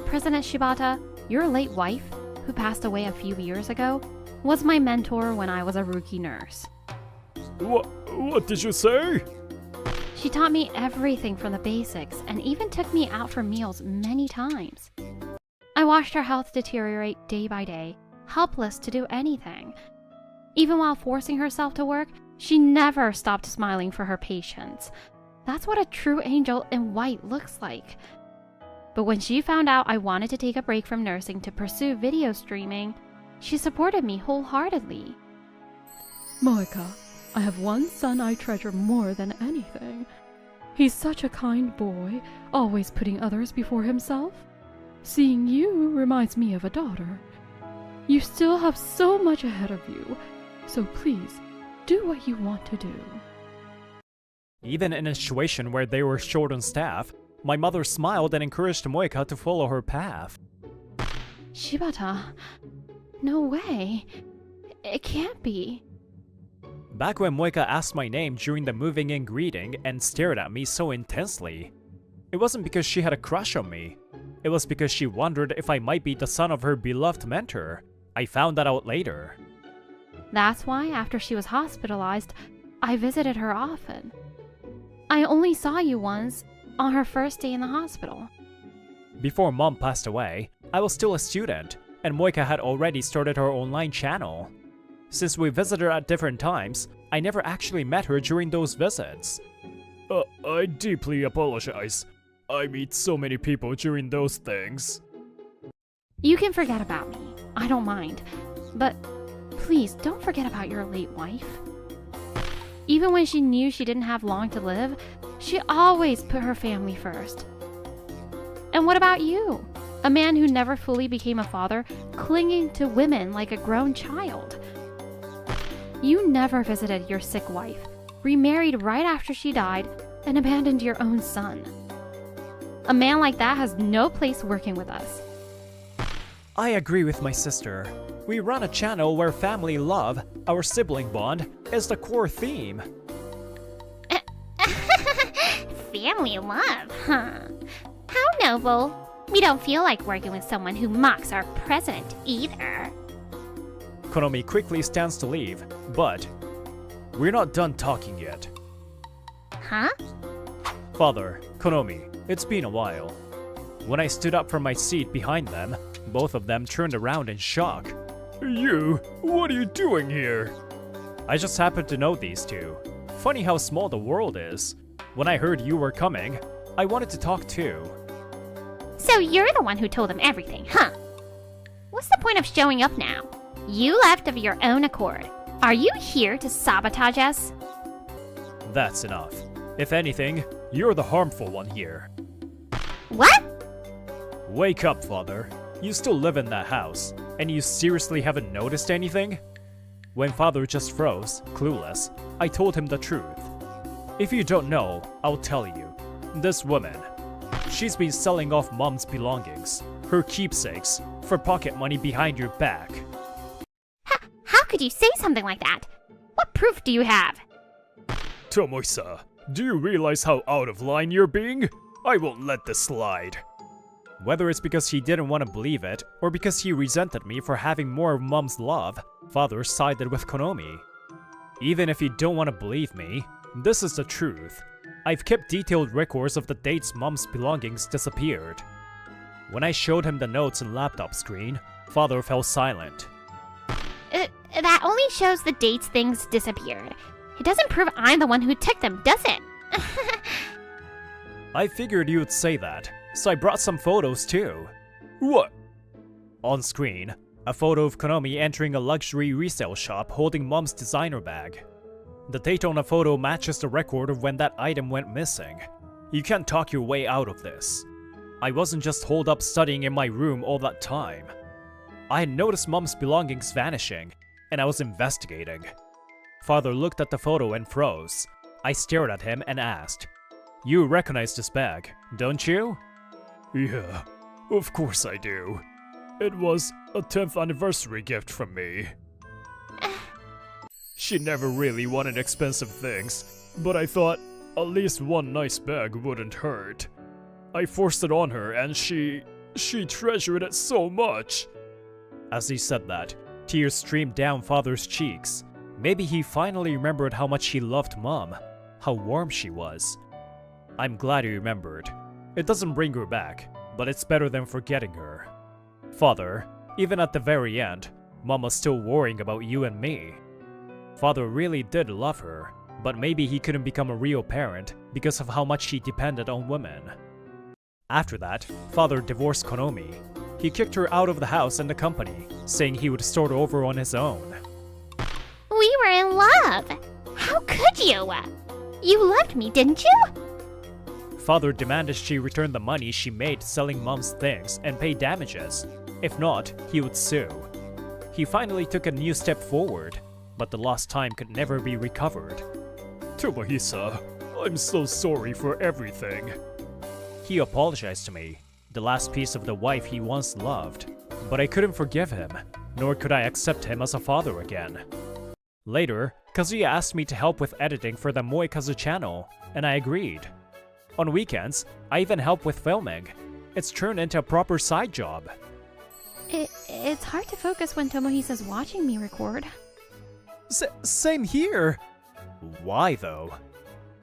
President Shibata, your late wife, who passed away a few years ago, was my mentor when I was a rookie nurse. What did you say? She taught me everything from the basics and even took me out for meals many times. I watched her health deteriorate day by day, helpless to do anything. Even while forcing herself to work, she never stopped smiling for her patients. That's what a true angel in white looks like. But when she found out I wanted to take a break from nursing to pursue video streaming, she supported me wholeheartedly. Moika, I have one son I treasure more than anything. He's such a kind boy, always putting others before himself. Seeing you reminds me of a daughter. You still have so much ahead of you, so please, do what you want to do. Even in a situation where they were short on staff, my mother smiled and encouraged Moika to follow her path. Shibata, no way. It can't be. Back when Moika asked my name during the moving in greeting and stared at me so intensely, it wasn't because she had a crush on me. It was because she wondered if I might be the son of her beloved mentor. I found that out later. That's why after she was hospitalized, I visited her often. I only saw you once on her first day in the hospital. Before Mom passed away, I was still a student, and Moika had already started her online channel. Since we visited at different times, I never actually met her during those visits. I deeply apologize. I meet so many people during those things. You can forget about me. I don't mind. But please don't forget about your late wife. Even when she knew she didn't have long to live, she always put her family first. And what about you? A man who never fully became a father, clinging to women like a grown child. You never visited your sick wife, remarried right after she died, and abandoned your own son. A man like that has no place working with us. I agree with my sister. We run a channel where family love, our sibling bond, is the core theme. Family love, huh? How noble. We don't feel like working with someone who mocks our president either. Konomi quickly stands to leave, but we're not done talking yet. Huh? Father, Konomi, it's been a while. When I stood up from my seat behind them, both of them turned around in shock. You, what are you doing here? I just happened to know these two. Funny how small the world is. When I heard you were coming, I wanted to talk too. So you're the one who told them everything, huh? What's the point of showing up now? You left of your own accord. Are you here to sabotage us? That's enough. If anything, you're the harmful one here. What? Wake up, Father. You still live in that house, and you seriously haven't noticed anything? When Father just froze, clueless, I told him the truth. If you don't know, I'll tell you. This woman, she's been selling off Mom's belongings, her keepsakes, for pocket money behind your back. How could you say something like that? What proof do you have? Tomohisa, do you realize how out of line you're being? I won't let this slide. Whether it's because he didn't want to believe it, or because he resented me for having more of Mom's love, Father sided with Konomi. Even if you don't want to believe me, this is the truth. I've kept detailed records of the dates Mom's belongings disappeared. When I showed him the notes and laptop screen, Father fell silent. That only shows the dates things disappeared. It doesn't prove I'm the one who took them, does it? I figured you'd say that, so I brought some photos too. What? On screen, a photo of Konomi entering a luxury resale shop holding Mom's designer bag. The date on the photo matches the record of when that item went missing. You can't talk your way out of this. I wasn't just holed up studying in my room all that time. I had noticed Mom's belongings vanishing, and I was investigating. Father looked at the photo and froze. I stared at him and asked, "You recognize this bag, don't you?" "Yeah, of course I do. It was a 10th anniversary gift from me." She never really wanted expensive things, but I thought at least one nice bag wouldn't hurt. I forced it on her and she treasured it so much. As he said that, tears streamed down Father's cheeks. Maybe he finally remembered how much he loved Mom, how warm she was. I'm glad he remembered. It doesn't bring her back, but it's better than forgetting her. Father, even at the very end, Mom was still worrying about you and me. Father really did love her, but maybe he couldn't become a real parent because of how much he depended on women. After that, Father divorced Konomi. He kicked her out of the house and the company, saying he would start over on his own. We were in love! How could you? You loved me, didn't you? Father demanded she return the money she made selling Mom's things and pay damages. If not, he would sue. He finally took a new step forward, but the lost time could never be recovered. Tomohisa, I'm so sorry for everything. He apologized to me, the last piece of the wife he once loved, but I couldn't forgive him, nor could I accept him as a father again. Later, Kazuya asked me to help with editing for the Moekazu channel, and I agreed. On weekends, I even help with filming. It's turned into a proper side job. It's hard to focus when Tomohisa's watching me record. Same here! Why though?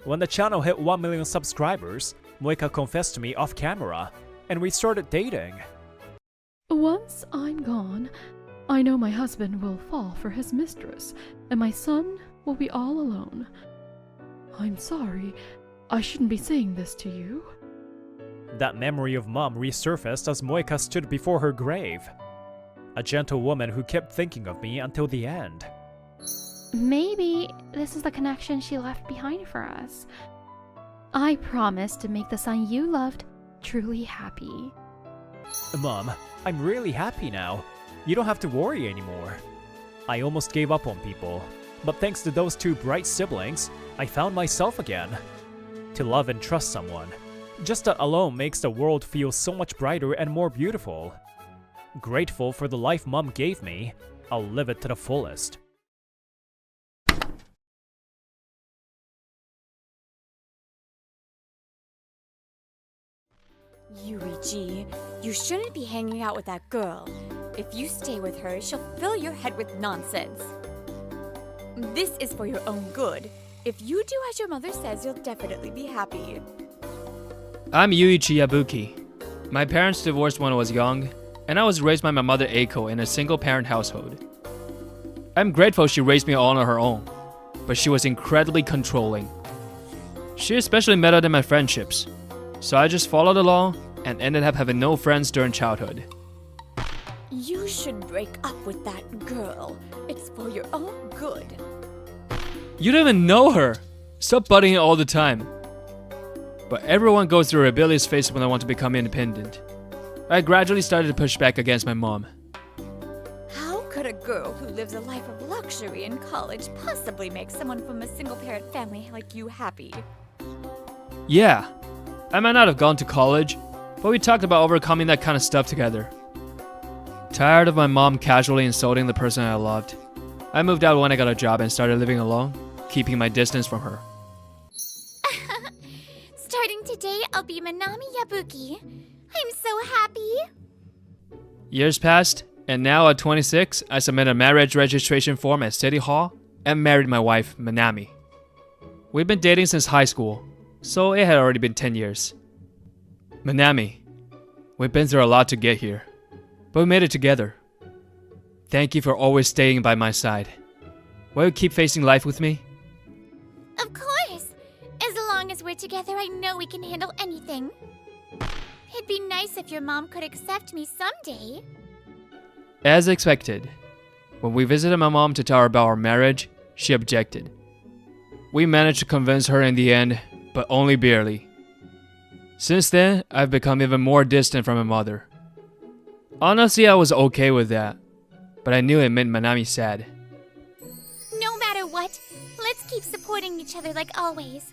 When the channel hit 1 million subscribers, Moeka confessed to me off camera, and we started dating. Once I'm gone, I know my husband will fall for his mistress, and my son will be all alone. I'm sorry, I shouldn't be saying this to you. That memory of Mom resurfaced as Moeka stood before her grave. A gentle woman who kept thinking of me until the end. Maybe this is the connection she left behind for us. I promise to make the son you loved truly happy. Mom, I'm really happy now. You don't have to worry anymore. I almost gave up on people, but thanks to those two bright siblings, I found myself again. To love and trust someone. Just that alone makes the world feel so much brighter and more beautiful. Grateful for the life Mom gave me, I'll live it to the fullest. Yuuichi, you shouldn't be hanging out with that girl. If you stay with her, she'll fill your head with nonsense. This is for your own good. If you do as your mother says, you'll definitely be happy. I'm Yuuichi Yabuki. My parents divorced when I was young, and I was raised by my mother Eiko in a single-parent household. I'm grateful she raised me all on her own, but she was incredibly controlling. She especially meddled in my friendships, so I just followed along and ended up having no friends during childhood. You should break up with that girl. It's for your own good. You don't even know her! Stop butting it all the time. But everyone goes through a rebellious phase when I want to become independent. I gradually started to push back against my mom. How could a girl who lives a life of luxury in college possibly make someone from a single-parent family like you happy? Yeah, I might not have gone to college, but we talked about overcoming that kind of stuff together. Tired of my mom casually insulting the person I loved, I moved out when I got a job and started living alone, keeping my distance from her. Starting today, I'll be Manami Yabuki. I'm so happy. Years passed, and now at 26, I submitted a marriage registration form at City Hall and married my wife, Manami. We've been dating since high school, so it had already been 10 years. Manami, we've been through a lot to get here, but we made it together. Thank you for always staying by my side. Will you keep facing life with me? Of course. As long as we're together, I know we can handle anything. It'd be nice if your mom could accept me someday. As expected, when we visited my mom to tell her about our marriage, she objected. We managed to convince her in the end, but only barely. Since then, I've become even more distant from my mother. Honestly, I was okay with that, but I knew it made Manami sad. No matter what, let's keep supporting each other like always.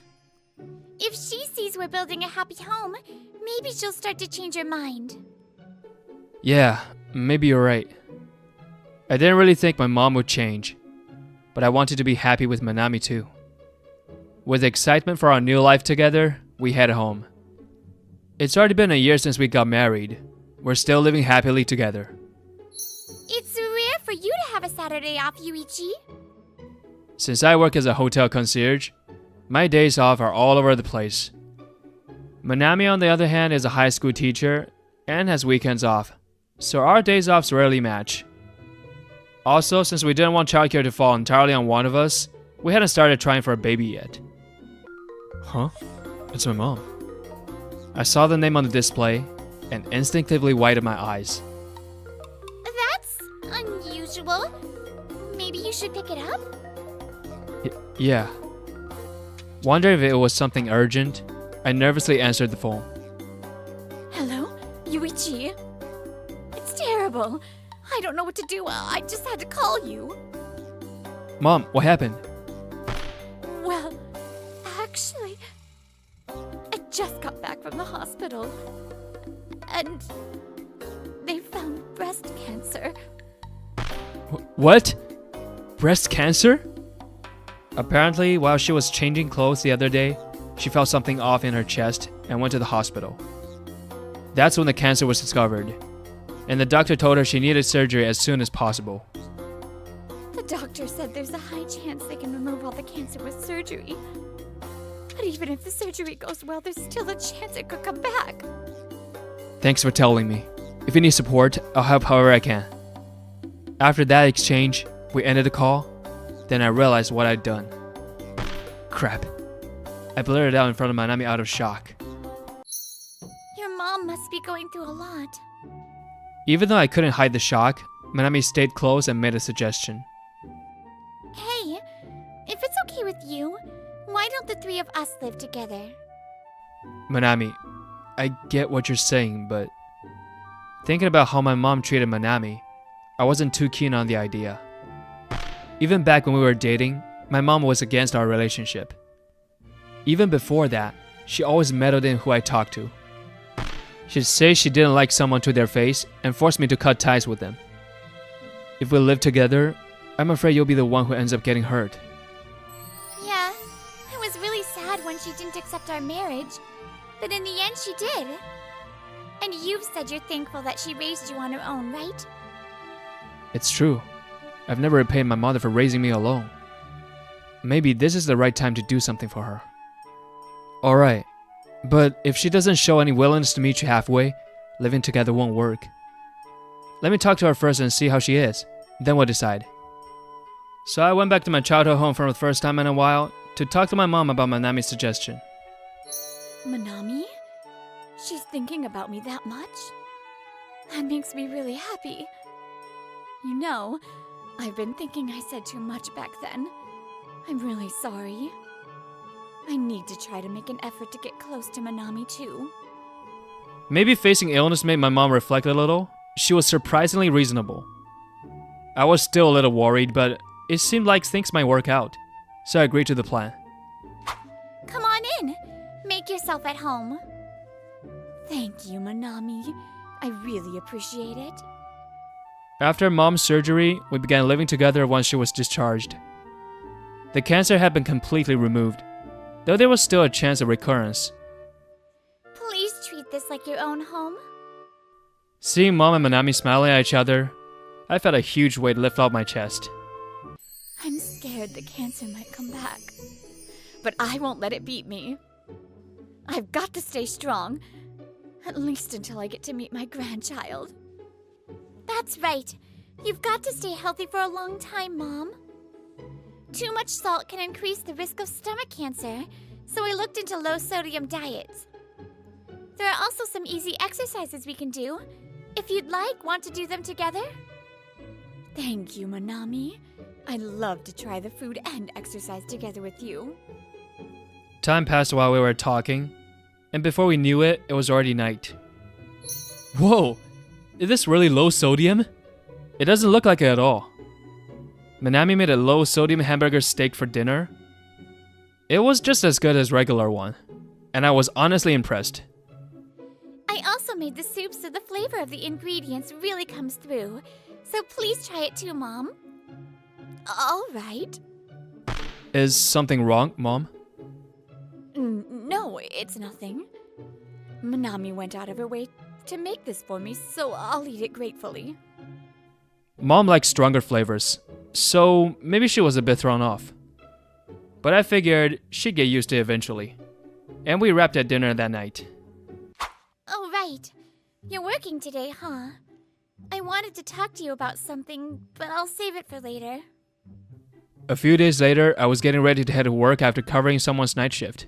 If she sees we're building a happy home, maybe she'll start to change her mind. Yeah, maybe you're right. I didn't really think my mom would change, but I wanted to be happy with Manami too. With excitement for our new life together, we head home. It's already been a year since we got married. We're still living happily together. It's rare for you to have a Saturday off, Yuuichi. Since I work as a hotel concierge, my days off are all over the place. Manami, on the other hand, is a high school teacher and has weekends off, so our days offs rarely match. Also, since we didn't want childcare to fall entirely on one of us, we hadn't started trying for a baby yet. Huh? It's my mom. I saw the name on the display and instinctively widened my eyes. That's unusual. Maybe you should pick it up? Yeah. Wondering if it was something urgent, I nervously answered the phone. Hello? Yuuichi? It's terrible. I don't know what to do. I just had to call you. Mom, what happened? Well, actually, I just got back from the hospital. And they found breast cancer. What? Breast cancer? Apparently, while she was changing clothes the other day, she felt something off in her chest and went to the hospital. That's when the cancer was discovered, and the doctor told her she needed surgery as soon as possible. The doctor said there's a high chance they can remove all the cancer with surgery. But even if the surgery goes well, there's still a chance it could come back. Thanks for telling me. If you need support, I'll help however I can. After that exchange, we ended the call. Then I realized what I'd done. Crap. I blurted out in front of Manami out of shock. Your mom must be going through a lot. Even though I couldn't hide the shock, Manami stayed close and made a suggestion. Hey, if it's okay with you, why don't the three of us live together? Manami, I get what you're saying, but thinking about how my mom treated Manami, I wasn't too keen on the idea. Even back when we were dating, my mom was against our relationship. Even before that, she always meddled in who I talked to. She'd say she didn't like someone to their face and force me to cut ties with them. If we live together, I'm afraid you'll be the one who ends up getting hurt. Yeah, I was really sad when she didn't accept our marriage, but in the end she did. And you've said you're thankful that she raised you on her own, right? It's true. I've never repaid my mother for raising me alone. Maybe this is the right time to do something for her. Alright, but if she doesn't show any willingness to meet you halfway, living together won't work. Let me talk to her first and see how she is, then we'll decide. So I went back to my childhood home for the first time in a while to talk to my mom about Manami's suggestion. Manami? She's thinking about me that much? That makes me really happy. You know, I've been thinking I said too much back then. I'm really sorry. I need to try to make an effort to get close to Manami too. Maybe facing illness made my mom reflect a little. She was surprisingly reasonable. I was still a little worried, but it seemed like things might work out, so I agreed to the plan. Come on in. Make yourself at home. Thank you, Manami. I really appreciate it. After mom's surgery, we began living together once she was discharged. The cancer had been completely removed, though there was still a chance of recurrence. Please treat this like your own home. Seeing mom and Manami smiling at each other, I felt a huge weight lift off my chest. I'm scared the cancer might come back, but I won't let it beat me. I've got to stay strong, at least until I get to meet my grandchild. That's right. You've got to stay healthy for a long time, Mom. Too much salt can increase the risk of stomach cancer, so I looked into low-sodium diets. There are also some easy exercises we can do. If you'd like, want to do them together? Thank you, Manami. I'd love to try the food and exercise together with you. Time passed while we were talking, and before we knew it, it was already night. Whoa! Is this really low sodium? It doesn't look like it at all. Manami made a low sodium hamburger steak for dinner. It was just as good as regular one, and I was honestly impressed. I also made the soup so the flavor of the ingredients really comes through. So please try it too, Mom. All right. Is something wrong, Mom? No, it's nothing. Manami went out of her way to make this for me, so I'll eat it gratefully. Mom likes stronger flavors, so maybe she was a bit thrown off. But I figured she'd get used to it eventually. And we wrapped at dinner that night. Oh, right. You're working today, huh? I wanted to talk to you about something, but I'll save it for later. A few days later, I was getting ready to head to work after covering someone's night shift.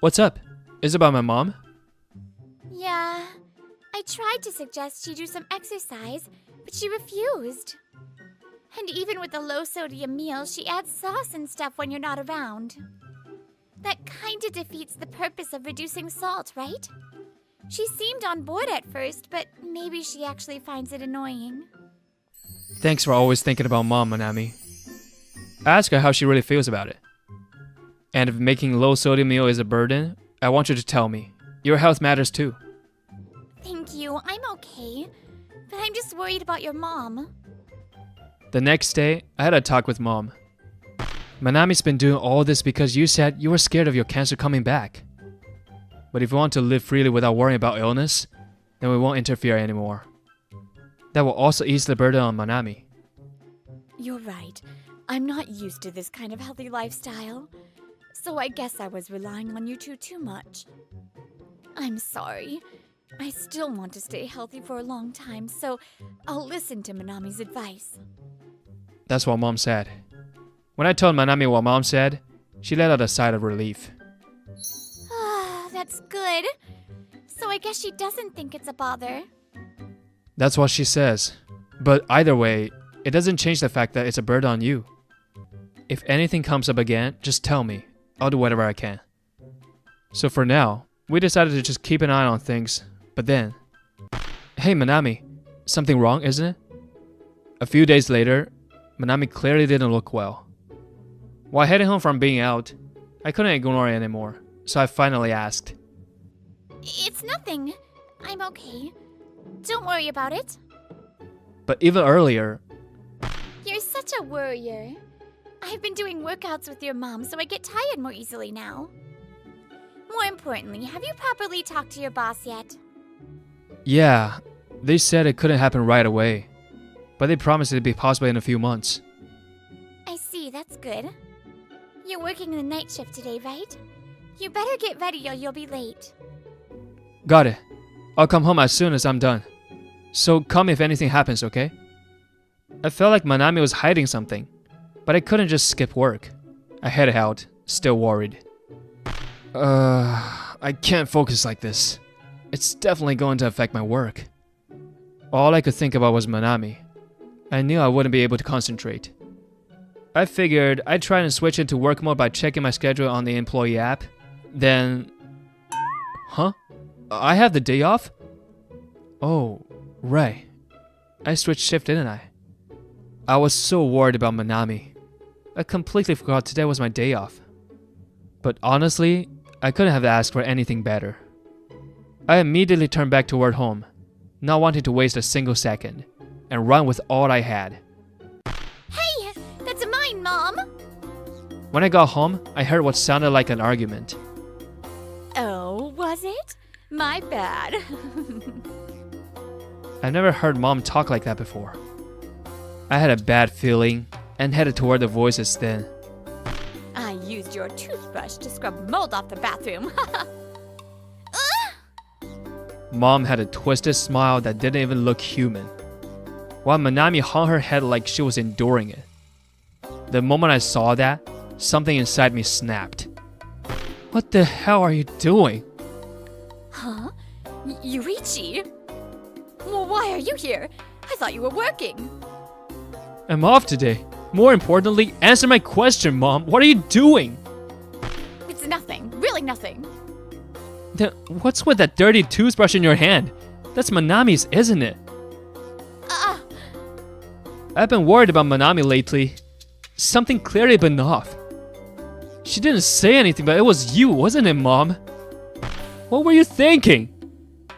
What's up? Is it about my mom? Yeah. I tried to suggest she do some exercise, but she refused. And even with the low-sodium meals, she adds sauce and stuff when you're not around. That kinda defeats the purpose of reducing salt, right? She seemed on board at first, but maybe she actually finds it annoying. Thanks for always thinking about Mom, Manami. Ask her how she really feels about it. And if making low-sodium meal is a burden, I want you to tell me. Your health matters too. Thank you, I'm okay. But I'm just worried about your mom. The next day, I had a talk with Mom. Manami's been doing all this because you said you were scared of your cancer coming back. But if we want to live freely without worrying about illness, then we won't interfere anymore. That will also ease the burden on Manami. You're right. I'm not used to this kind of healthy lifestyle. So I guess I was relying on you two too much. I'm sorry. I still want to stay healthy for a long time, so I'll listen to Manami's advice. That's what Mom said. When I told Manami what Mom said, she let out a sigh of relief. Ah, that's good. So I guess she doesn't think it's a bother. That's what she says. But either way, it doesn't change the fact that it's a burden on you. If anything comes up again, just tell me. I'll do whatever I can. So for now, we decided to just keep an eye on things. But then... Hey Manami, something wrong, isn't it? A few days later, Manami clearly didn't look well. While heading home from being out, I couldn't ignore it anymore, so I finally asked. It's nothing. I'm okay. Don't worry about it. But even earlier, You're such a worrier. I've been doing workouts with your mom, so I get tired more easily now. More importantly, have you properly talked to your boss yet? yeah, they said it couldn't happen right away. But they promised it'd be possible in a few months. I see, that's good. You're working the night shift today, right? You better get ready or you'll be late. Got it. I'll come home as soon as I'm done. So call me if anything happens, okay? I felt like Manami was hiding something, but I couldn't just skip work. I headed out, still worried. I can't focus like this. It's definitely going to affect my work. All I could think about was Manami. I knew I wouldn't be able to concentrate. I figured I'd try and switch into work mode by checking my schedule on the employee app. Then... Huh? I have the day off? Oh, right. I switched shift, didn't I? I was so worried about Manami. I completely forgot today was my day off. But honestly, I couldn't have asked for anything better. I immediately turned back toward home, not wanting to waste a single second, and run with all I had. Hey! That's mine, Mom! When I got home, I heard what sounded like an argument. Oh, was it? My bad. I've never heard Mom talk like that before. I had a bad feeling and headed toward the voices then. I used your toothbrush to scrub mold off the bathroom. Mom had a twisted smile that didn't even look human, while Manami hung her head like she was enduring it. The moment I saw that, something inside me snapped. What the hell are you doing? Huh? Yuuichi? Well, why are you here? I thought you were working. I'm off today. More importantly, answer my question, Mom. What are you doing? It's nothing. Really nothing. Then what's with that dirty toothbrush in your hand? That's Manami's, isn't it? I've been worried about Manami lately. Something clearly been off. She didn't say anything, but it was you, wasn't it, Mom? What were you thinking?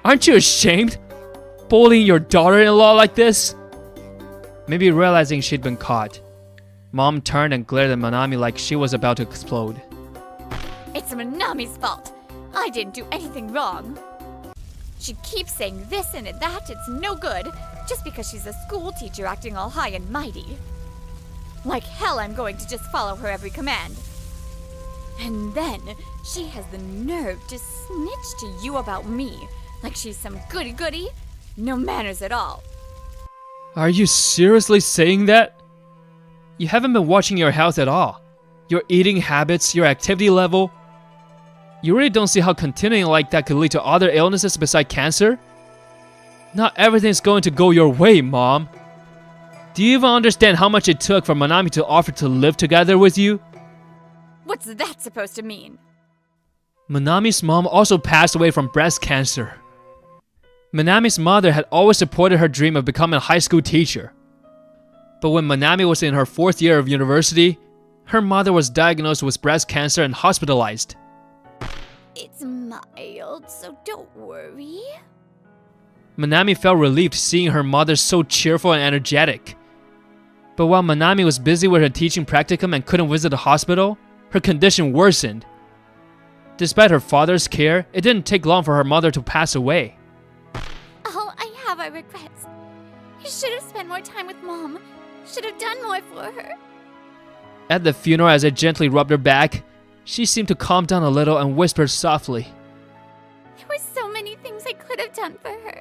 Aren't you ashamed? Bullying your daughter-in-law like this? Maybe realizing she'd been caught, Mom turned and glared at Manami like she was about to explode. It's Manami's fault. I didn't do anything wrong. She keeps saying this and that, it's no good, just because she's a school teacher acting all high and mighty. Like hell I'm going to just follow her every command. And then she has the nerve to snitch to you about me, like she's some goody-goody, no manners at all. Are you seriously saying that? You haven't been watching your health at all. Your eating habits, your activity level. You really don't see how continuing like that could lead to other illnesses besides cancer? Not everything's going to go your way, Mom. Do you even understand how much it took for Manami to offer to live together with you? What's that supposed to mean? Manami's mom also passed away from breast cancer. Manami's mother had always supported her dream of becoming a high school teacher. But when Manami was in her 4th year of university, her mother was diagnosed with breast cancer and hospitalized. It's mild, so don't worry. Manami felt relieved seeing her mother so cheerful and energetic. But while Manami was busy with her teaching practicum and couldn't visit the hospital, her condition worsened. Despite her father's care, it didn't take long for her mother to pass away. All I have are regrets. You should have spent more time with Mom. Should have done more for her. At the funeral, as I gently rubbed her back, she seemed to calm down a little and whispered softly. There were so many things I could have done for her.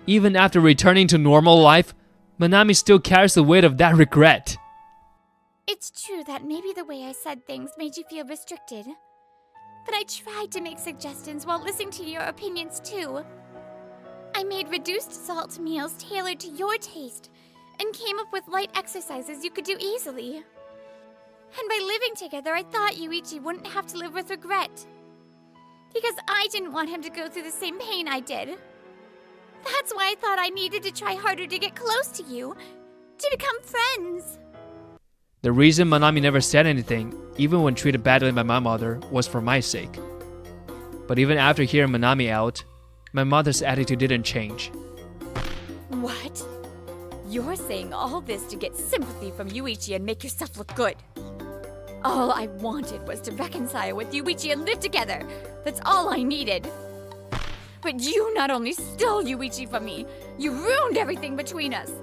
Even after returning to normal life, Manami still carries the weight of that regret. It's true that maybe the way I said things made you feel restricted. But I tried to make suggestions while listening to your opinions too. I made reduced salt meals tailored to your taste and came up with light exercises you could do easily. And by living together, I thought Yuuichi wouldn't have to live with regret. Because I didn't want him to go through the same pain I did. That's why I thought I needed to try harder to get close to you, to become friends. The reason Manami never said anything, even when treated badly by my mother, was for my sake. But even after hearing Manami out, My mother's attitude didn't change. What? You're saying all this to get sympathy from Yuuichi and make yourself look good. All I wanted was to reconcile with Yuuichi and live together. That's all I needed. But you not only stole Yuuichi from me, you ruined everything between us.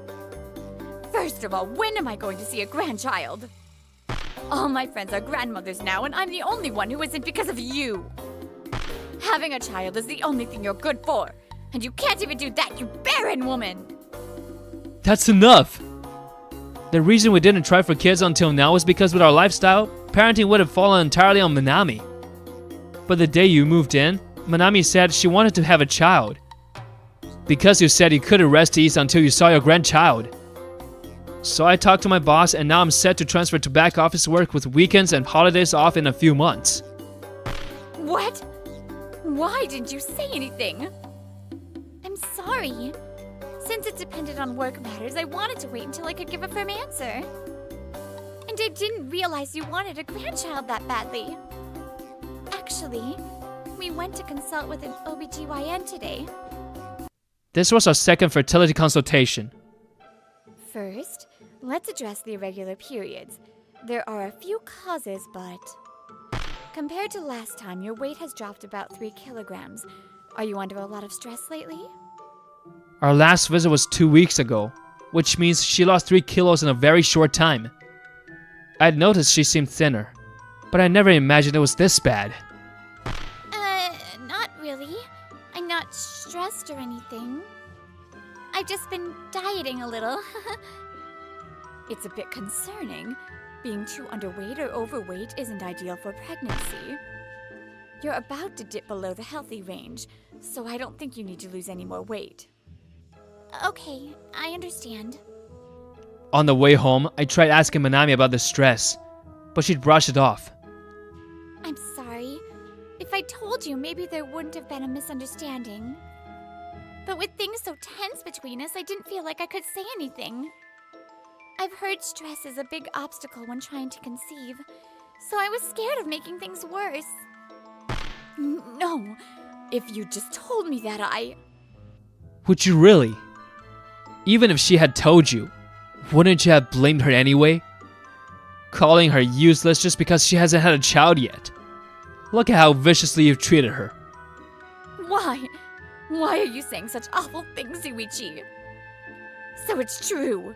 First of all, when am I going to see a grandchild? All my friends are grandmothers now, and I'm the only one who isn't because of you. Having a child is the only thing you're good for, and you can't even do that, you barren woman! That's enough! The reason we didn't try for kids until now is because with our lifestyle, parenting would have fallen entirely on Manami. But the day you moved in, Manami said she wanted to have a child. Because you said you couldn't rest easy until you saw your grandchild. So I talked to my boss and now I'm set to transfer to back office work with weekends and holidays off in a few months. What? Why didn't you say anything? I'm sorry. Since it depended on work matters, I wanted to wait until I could give a firm answer. And I didn't realize you wanted a grandchild that badly. Actually, we went to consult with an OBGYN today. This was our second fertility consultation. First, let's address the irregular periods. There are a few causes, but... Compared to last time, your weight has dropped about 3 kilograms. Are you under a lot of stress lately? Our last visit was 2 weeks ago, which means she lost 3 kilos in a very short time. I'd noticed she seemed thinner, but I never imagined it was this bad. Not really. I'm not stressed or anything. I've just been dieting a little. It's a bit concerning. Being too underweight or overweight isn't ideal for pregnancy. You're about to dip below the healthy range, so I don't think you need to lose any more weight. Okay, I understand. On the way home, I tried asking Manami about the stress, but she'd brush it off. I'm sorry. If I told you, maybe there wouldn't have been a misunderstanding. But with things so tense between us, I didn't feel like I could say anything. I've heard stress is a big obstacle when trying to conceive, so I was scared of making things worse. No, if you just told me that, Would you really? Even if she had told you, wouldn't you have blamed her anyway? Calling her useless just because she hasn't had a child yet. Look at how viciously you've treated her. Why? Why are you saying such awful things, Yuuichi? So it's true.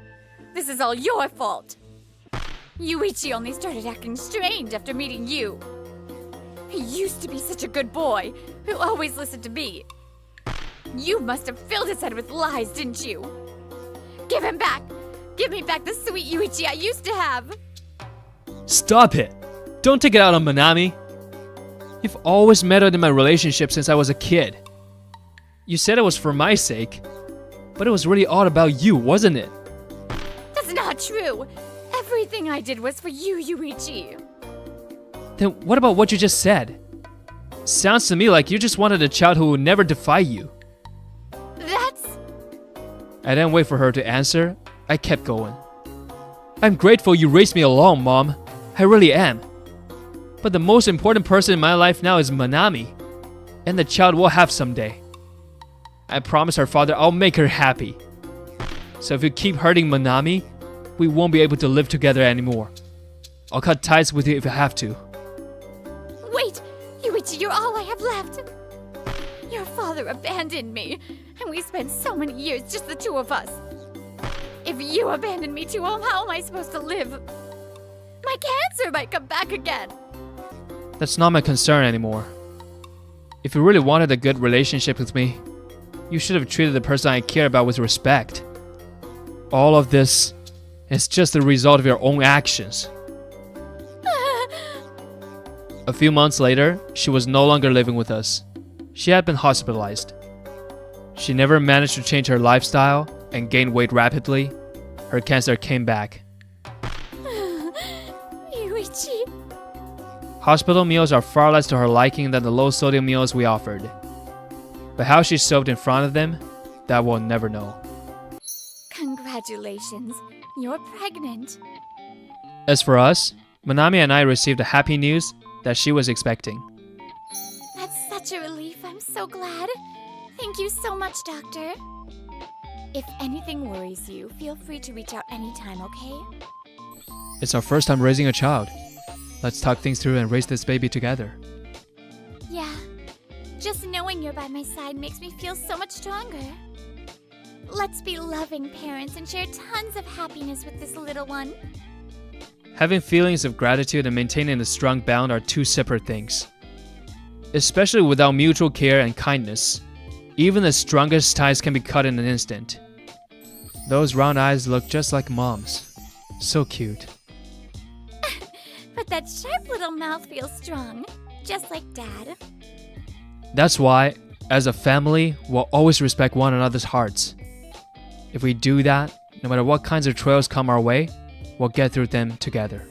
This is all your fault. Yuuichi only started acting strange after meeting you. He used to be such a good boy, who always listened to me. You must have filled his head with lies, didn't you? Give him back! Give me back the sweet Yuuichi I used to have! Stop it! Don't take it out on Manami. You've always meddled in my relationship since I was a kid. You said it was for my sake, but it was really all about you, wasn't it? That's not true! Everything I did was for you, Yuuichi. Then what about what you just said? Sounds to me like you just wanted a child who would never defy you. That's... I didn't wait for her to answer. I kept going. I'm grateful you raised me alone, Mom. I really am. But the most important person in my life now is Manami. And the child we'll have someday. I promised her father I'll make her happy. So if you keep hurting Manami, we won't be able to live together anymore. I'll cut ties with you if I have to. Wait! Yuuichi, you're all I have left! Your father abandoned me, and we spent so many years just the two of us. If you abandon me too, how am I supposed to live? My cancer might come back again! That's not my concern anymore. If you really wanted a good relationship with me, you should have treated the person I care about with respect. All of this is just the result of your own actions. A few months later, she was no longer living with us. She had been hospitalized. She never managed to change her lifestyle and gained weight rapidly. Her cancer came back. Yuuichi... Hospital meals are far less to her liking than the low-sodium meals we offered. But how she sewed in front of them, that we'll never know. Congratulations, you're pregnant. As for us, Manami and I received the happy news that she was expecting. That's such a relief, I'm so glad. Thank you so much, Doctor. If anything worries you, feel free to reach out anytime, okay? It's our first time raising a child. Let's talk things through and raise this baby together. Yeah. Just knowing you're by my side makes me feel so much stronger. Let's be loving parents and share tons of happiness with this little one. Having feelings of gratitude and maintaining a strong bond are two separate things. Especially without mutual care and kindness, even the strongest ties can be cut in an instant. Those round eyes look just like Mom's. So cute. But that sharp little mouth feels strong, just like Dad. That's why, as a family, we'll always respect one another's hearts. If we do that, no matter what kinds of trials come our way, we'll get through them together.